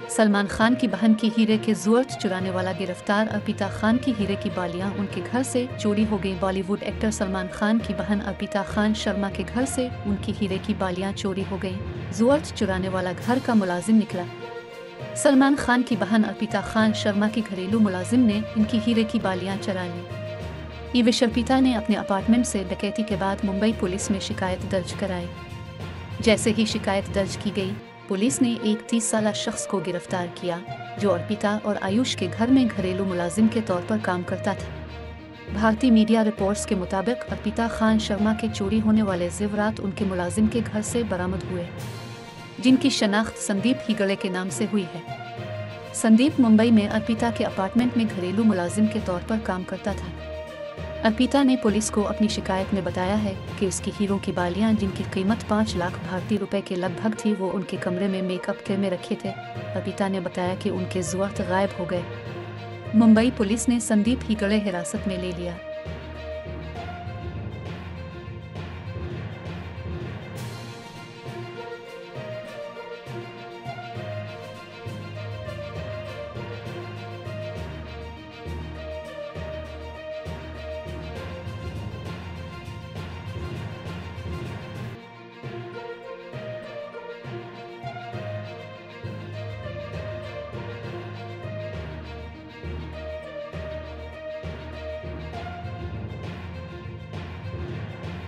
सलमान खान की बहन की हीरे के ज़ूरत चुराने वाला गिरफ्तार। अर्पिता खान की हीरे की बालियां उनके घर से चोरी हो गई। बॉलीवुड एक्टर सलमान खान की बहन अर्पिता खान शर्मा के घर से उनकी हीरे की बालियां चोरी हो गईं। ज़ूरत चुराने वाला घर का मुलाजिम निकला। सलमान खान की बहन अर्पिता खान शर्मा की घरेलू मुलाजिम ने इनकी हीरे की बालियां चुरा ली। ये अर्पिता ने अपने अपार्टमेंट से डकैती के बाद मुंबई पुलिस में शिकायत दर्ज कराई। जैसे ही शिकायत दर्ज की गई, पुलिस ने एक 30 साला शख्स को गिरफ्तार किया जो अर्पिता और आयुष के घर में घरेलू मुलाजिम के तौर पर काम करता था। भारतीय मीडिया रिपोर्ट्स के मुताबिक अर्पिता खान शर्मा के चोरी होने वाले जेवरात उनके मुलाजिम के घर से बरामद हुए, जिनकी शनाख्त संदीप हीगड़े के नाम से हुई है। संदीप मुंबई में अर्पिता के अपार्टमेंट में घरेलू मुलाजिम के तौर पर काम करता था। अर्पिता ने पुलिस को अपनी शिकायत में बताया है कि उसकी हीरों की बालियां, जिनकी कीमत 5 लाख भारतीय रुपए के लगभग थी, वो उनके कमरे में मेकअप के में रखे थे। अर्पिता ने बताया कि उनके ज़ूरत गायब हो गए। मुंबई पुलिस ने संदीप हीगड़े हिरासत में ले लिया।